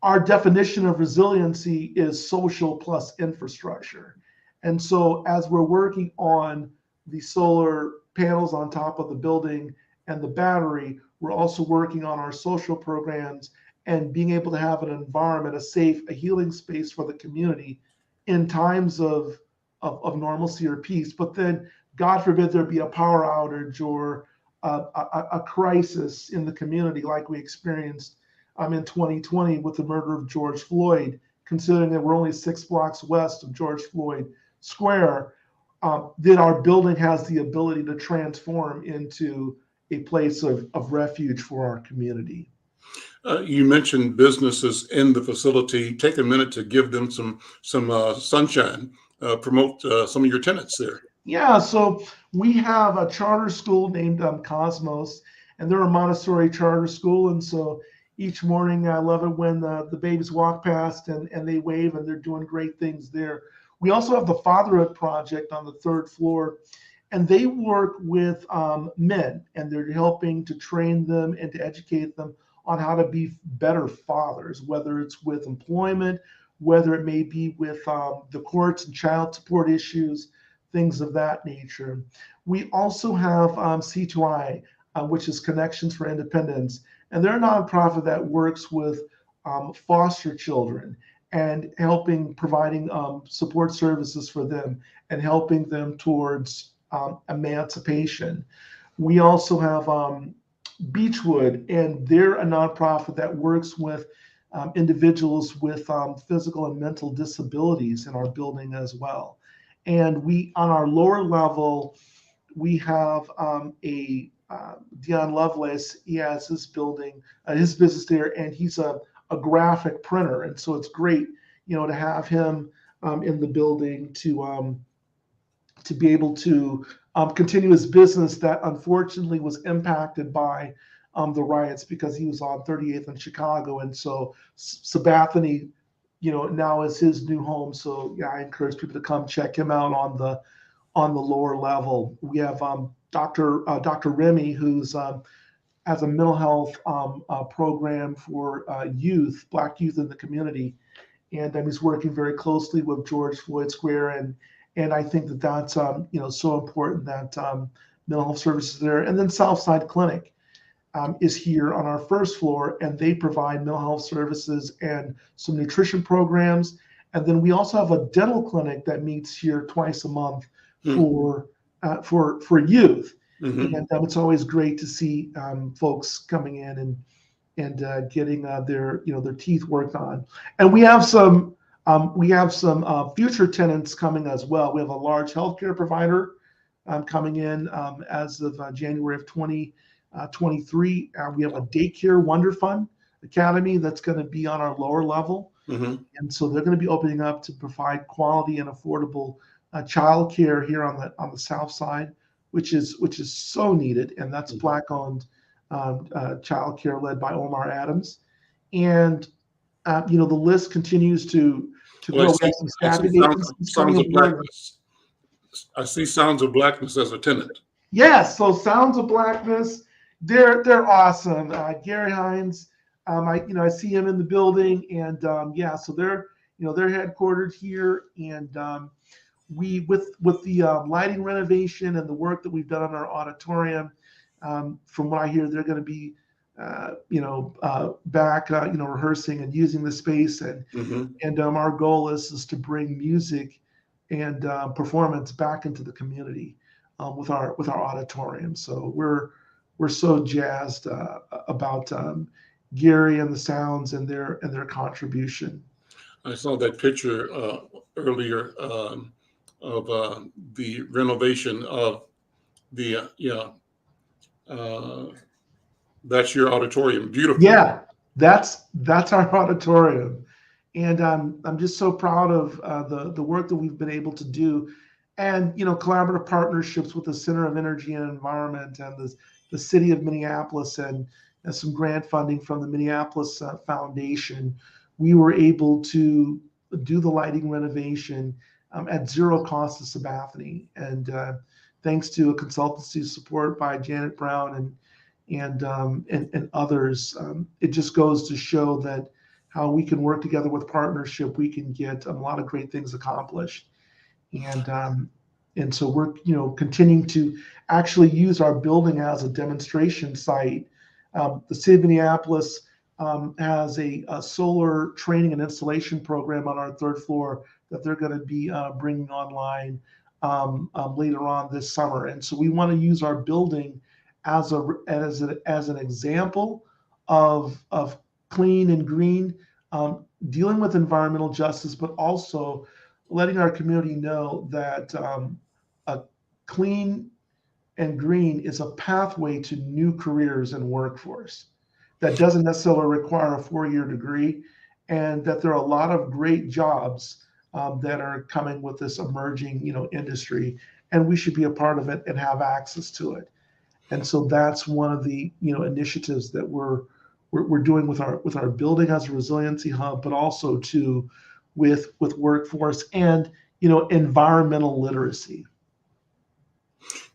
our definition of resiliency is social plus infrastructure. And so as we're working on the solar panels on top of the building and the battery, we're also working on our social programs and being able to have an environment, a healing space for the community in times of normalcy or peace. But then, God forbid, there be a power outage or a crisis in the community like we experienced in 2020 with the murder of George Floyd, considering that we're only 6 blocks west of George Floyd Square, that our building has the ability to transform into a place of refuge for our community. You mentioned businesses in the facility. Take a minute to give them some sunshine. Promote some of your tenants there. Yeah, so we have a charter school named Cosmos, and they're a Montessori charter school. And so each morning, I love it when the babies walk past and they wave, and they're doing great things there. We also have the Fatherhood Project on the 3rd floor, and they work with men, and they're helping to train them and to educate them on how to be better fathers, whether it's with employment, whether it may be with the courts and child support issues, things of that nature. We also have C2I, which is Connections for Independence, and they're a nonprofit that works with foster children and providing support services for them and helping them towards emancipation. We also have Beechwood, and they're a nonprofit that works with individuals with physical and mental disabilities in our building as well. And on our lower level, we have Dion Lovelace. He has his building, his business there, and he's a graphic printer. And so it's great, to have him in the building to be able to continue his business that unfortunately was impacted by the riots, because he was on 38th in Chicago. And so Sabathany, now is his new home. So yeah, I encourage people to come check him out on the lower level. We have Dr. Remy, who's has a mental health program for Black youth in the community, and he's working very closely with George Floyd Square, and I think that's so important that mental health services there. And then Southside Clinic is here on our 1st floor, and they provide mental health services and some nutrition programs. And then we also have a dental clinic that meets here twice a month for youth. Mm-hmm. And it's always great to see folks coming in and getting their teeth worked on. And we have some future tenants coming as well. We have a large healthcare provider coming in as of January of 2023. We have a daycare Wonder Fund Academy that's going to be on our lower level. Mm-hmm. And so they're going to be opening up to provide quality and affordable childcare here on the south side, which is so needed. And that's Black-owned childcare led by Omar Adams. And the list continues to grow. I see Sounds of Blackness as a tenant. Yes, so Sounds of Blackness, they're awesome. Gary Hines, I see him in the building, and so they're headquartered here, and we with the lighting renovation and the work that we've done on our auditorium, from what I hear, they're going to be back rehearsing and using the space, and our goal is to bring music and performance back into the community with our auditorium. So we're so jazzed about Gary and the Sounds and their contribution. I saw that picture earlier of the renovation of the that's your auditorium. Beautiful. Yeah, that's our auditorium, and I'm just so proud of the work that we've been able to do, and collaborative partnerships with the Center of Energy and Environment and the the city of Minneapolis and some grant funding from the Minneapolis Foundation, we were able to do the lighting renovation at zero cost to Sabathany. And thanks to a consultancy support by Janet Brown and others, it just goes to show that how we can work together with partnership, we can get a lot of great things accomplished. And so we're continuing to actually use our building as a demonstration site. The city of Minneapolis has a solar training and installation program on our third floor that they're going to be bringing online later on this summer. And so we want to use our building as an example of clean and green, dealing with environmental justice, but also letting our community know that a clean and green is a pathway to new careers and workforce that doesn't necessarily require a 4-year degree, and that there are a lot of great jobs that are coming with this emerging industry, and we should be a part of it and have access to it. And so that's one of the initiatives that we're doing with our building as a resiliency hub, but also too with workforce and environmental literacy.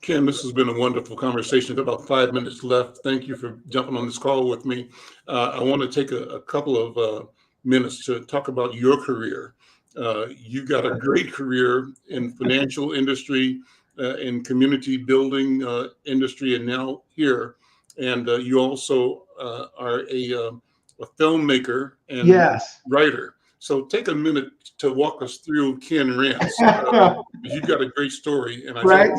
Ken, this has been a wonderful conversation. We've got about 5 minutes left. Thank you for jumping on this call with me. I want to take a couple of minutes to talk about your career. You got a great career in financial industry, in community building industry, and now here. And you also are a filmmaker and Yes. writer. So take a minute to walk us through Ken Rance. You've got a great story, and I Right.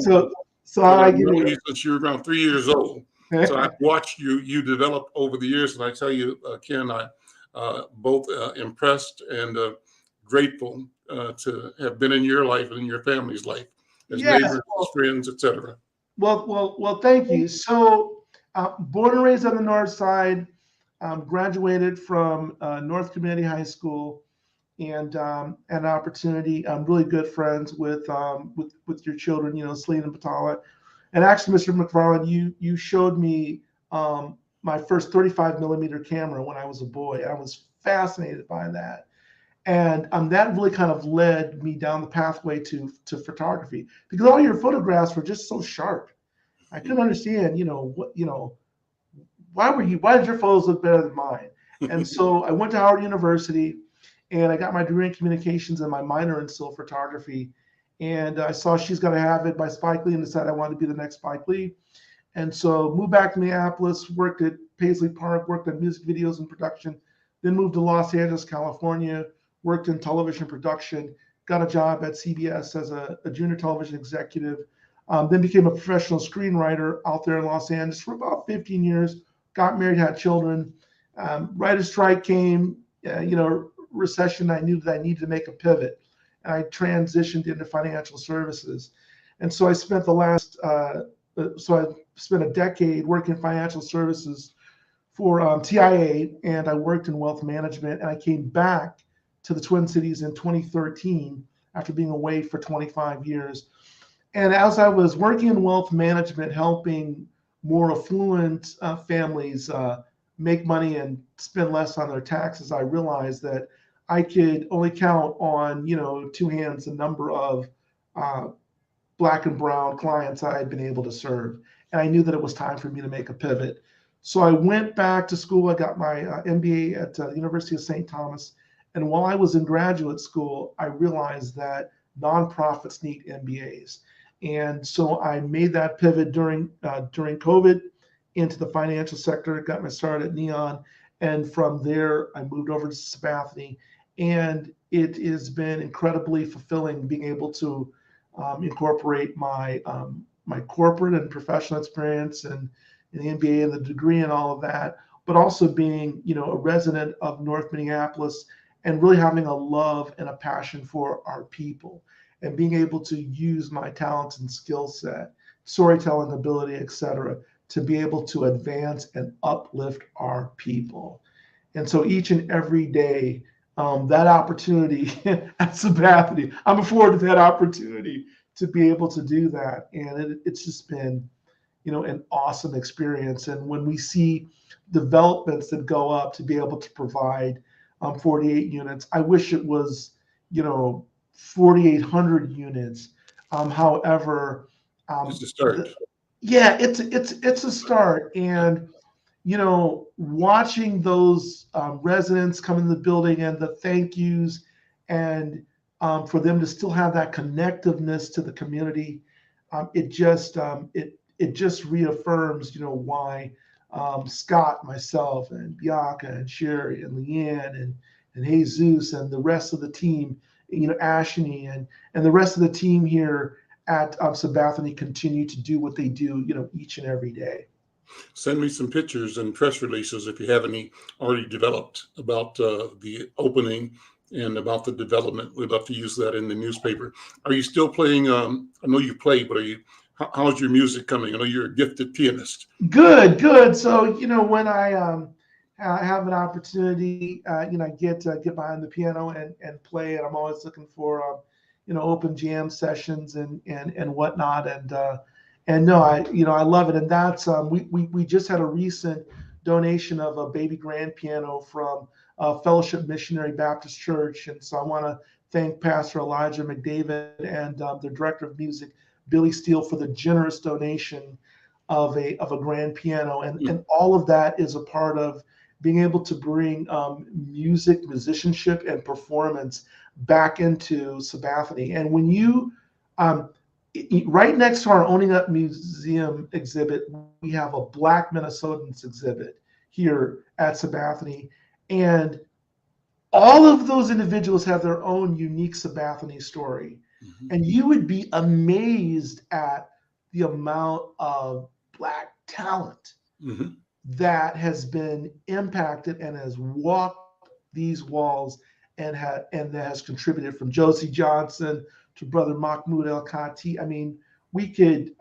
So I've known you since you were around 3 years old. So I've watched you develop over the years, and I tell you, Ken, I both impressed and grateful to have been in your life and in your family's life as neighbors, as friends, etc. Well, thank you. So, born and raised on the North Side, graduated from North Community High School, and an opportunity. I'm really good friends with your children, Celine and Patala. And actually, Mr. McFarlane, you showed me my first 35 millimeter camera when I was a boy. I was fascinated by that. And that really kind of led me down the pathway to photography, because all your photographs were just so sharp. I couldn't understand, why did your photos look better than mine? And so I went to Howard University, and I got my degree in communications and my minor in still photography. And I saw She's Gotta Have It by Spike Lee and decided I wanted to be the next Spike Lee. And so moved back to Minneapolis, worked at Paisley Park, worked on music videos and production, then moved to Los Angeles, California, worked in television production, got a job at CBS as a junior television executive, then became a professional screenwriter out there in Los Angeles for about 15 years, got married, had children. Writer's strike came, recession. I knew that I needed to make a pivot, and I transitioned into financial services. And so I spent I spent a decade working in financial services for TIA, and I worked in wealth management, and I came back to the Twin Cities in 2013 after being away for 25 years. And as I was working in wealth management, helping more affluent families make money and spend less on their taxes, I realized that I could only count on, two hands the number of Black and brown clients I had been able to serve. And I knew that it was time for me to make a pivot. So I went back to school. I got my MBA at the University of St. Thomas. And while I was in graduate school, I realized that nonprofits need MBAs. And so I made that pivot during COVID into the financial sector, got my start at Neon. And from there, I moved over to Sabathany. And it has been incredibly fulfilling being able to incorporate my corporate and professional experience and the MBA and the degree and all of that, but also being, a resident of North Minneapolis and really having a love and a passion for our people and being able to use my talents and skill set, storytelling ability, et cetera, to be able to advance and uplift our people. And so each and every day, that opportunity at Sabathany, I'm afforded that opportunity to be able to do that. And it's just been an awesome experience. And when we see developments that go up to be able to provide 48 units, I wish it was, 4,800 units. However, It's a start. yeah, it's a start. And watching those residents come in the building and the thank yous, and for them to still have that connectiveness to the community, it just reaffirms, why Scott, myself, and Bianca, and Sherry, and Leanne, and Jesus, and the rest of the team, Ashley, and the rest of the team here at Sabathany continue to do what they do, each and every day. Send me some pictures and press releases if you have any already developed about the opening and about the development. We'd love to use that in the newspaper. Are you still playing? I know you play, but how's your music coming? I know you're a gifted pianist. Good. So, when I have an opportunity, I get behind the piano and play, and I'm always looking for, open jam sessions and whatnot. And no, I love it. And that's, we just had a recent donation of a baby grand piano from Fellowship Missionary Baptist Church. And so I want to thank Pastor Elijah McDavid and the director of music, Billy Steele, for the generous donation of a grand piano. And all of that is a part of being able to bring musicianship and performance back into Sabathany. And when you, right next to our Owning Up Museum exhibit, we have a Black Minnesotans exhibit here at Sabathany. And all of those individuals have their own unique Sabathany story. Mm-hmm. And you would be amazed at the amount of Black talent mm-hmm. that has been impacted and has walked these walls and that has contributed, from Josie Johnson to Brother Mahmoud El Khati. I mean, we could,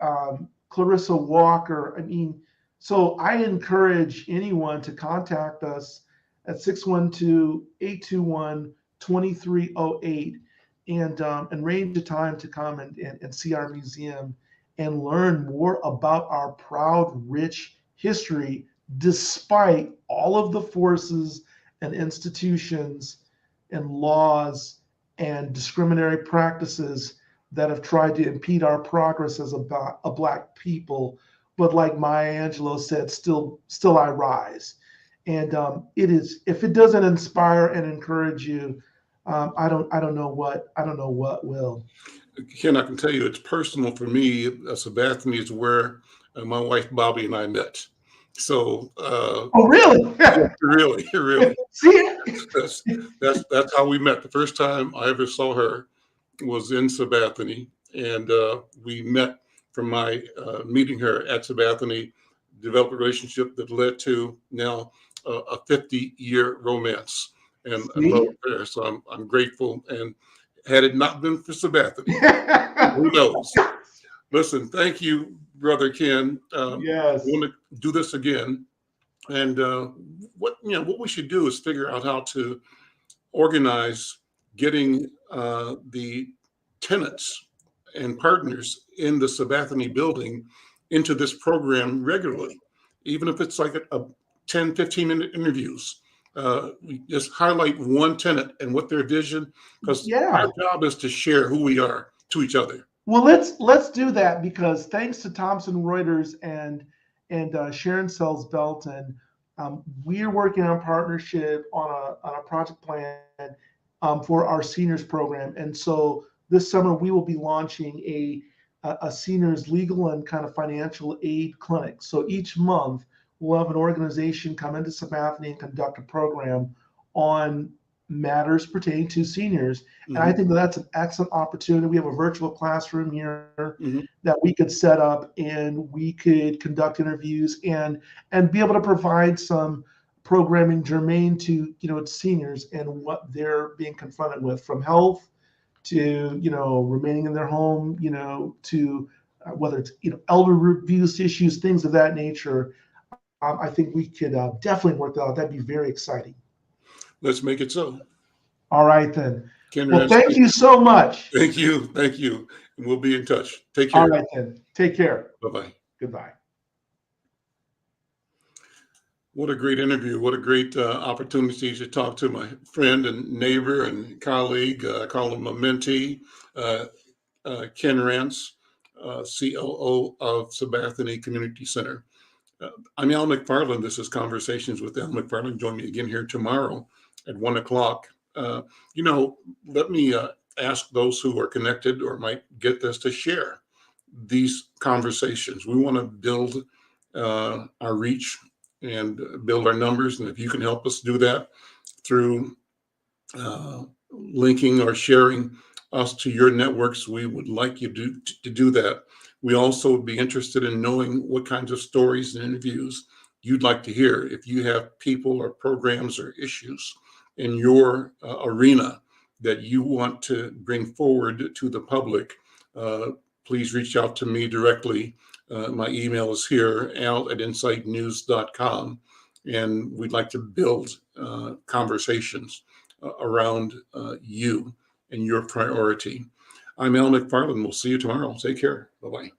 Clarissa Walker. I mean, so I encourage anyone to contact us at 612-821-2308 and arrange a time to come and see our museum and learn more about our proud, rich history, despite all of the forces and institutions and laws and discriminatory practices that have tried to impede our progress as a Black people. But like Maya Angelou said, still I rise. And it is, if it doesn't inspire and encourage you, I don't know what will. Ken, I can tell you it's personal for me. Sabathany is where my wife Bobby and I met. So oh really? really. See, that's how we met. The first time I ever saw her was in Sabathany, and we met from my meeting her at Sabathany, developed a relationship that led to now a 50-year romance and love affair. So I'm grateful. And had it not been for Sabathany, who knows? Listen, thank you, Brother Ken. Yes. We want to do this again. And what we should do is figure out how to organize getting the tenants and partners in the Sabathany building into this program regularly, even if it's like a 10, 15-minute interviews. We just highlight one tenant and what their vision, because our job is to share who we are to each other. Well, let's do that, because thanks to Thomson Reuters and Sharon Sells Belton, we're working on a partnership on a project plan for our seniors program. And so this summer we will be launching a seniors legal and kind of financial aid clinic. So each month we'll have an organization come into Sabathany and conduct a program on matters pertaining to seniors. Mm-hmm. And I think that's an excellent opportunity. We have a virtual classroom here mm-hmm. that we could set up, and we could conduct interviews and be able to provide some programming germane to seniors and what they're being confronted with, from health to remaining in their home, to whether it's elder abuse issues, things of that nature. I think we could definitely work that out. That'd be very exciting. Let's make it so. All right, then. Ken, well, thank you so much. Thank you. And we'll be in touch. Take care. All right, then. Take care. Bye-bye. Goodbye. What a great interview. What a great opportunity to talk to my friend and neighbor and colleague. I call him a mentee, uh, Ken Rance, COO of Sabathany Community Center. I'm Al McFarlane. This is Conversations with Al McFarlane. Join me again here tomorrow at 1 o'clock. Uh, Let me ask those who are connected or might get this to share these conversations. We want to build our reach and build our numbers. And if you can help us do that through linking or sharing us to your networks, we would like you to do that. We also would be interested in knowing what kinds of stories and interviews you'd like to hear. If you have people or programs or issues in your arena that you want to bring forward to the public, please reach out to me directly. My email is here, al@insightnews.com, and we'd like to build conversations around you and your priority. I'm Al McFarlane. We'll see you tomorrow. Take care. Bye-bye.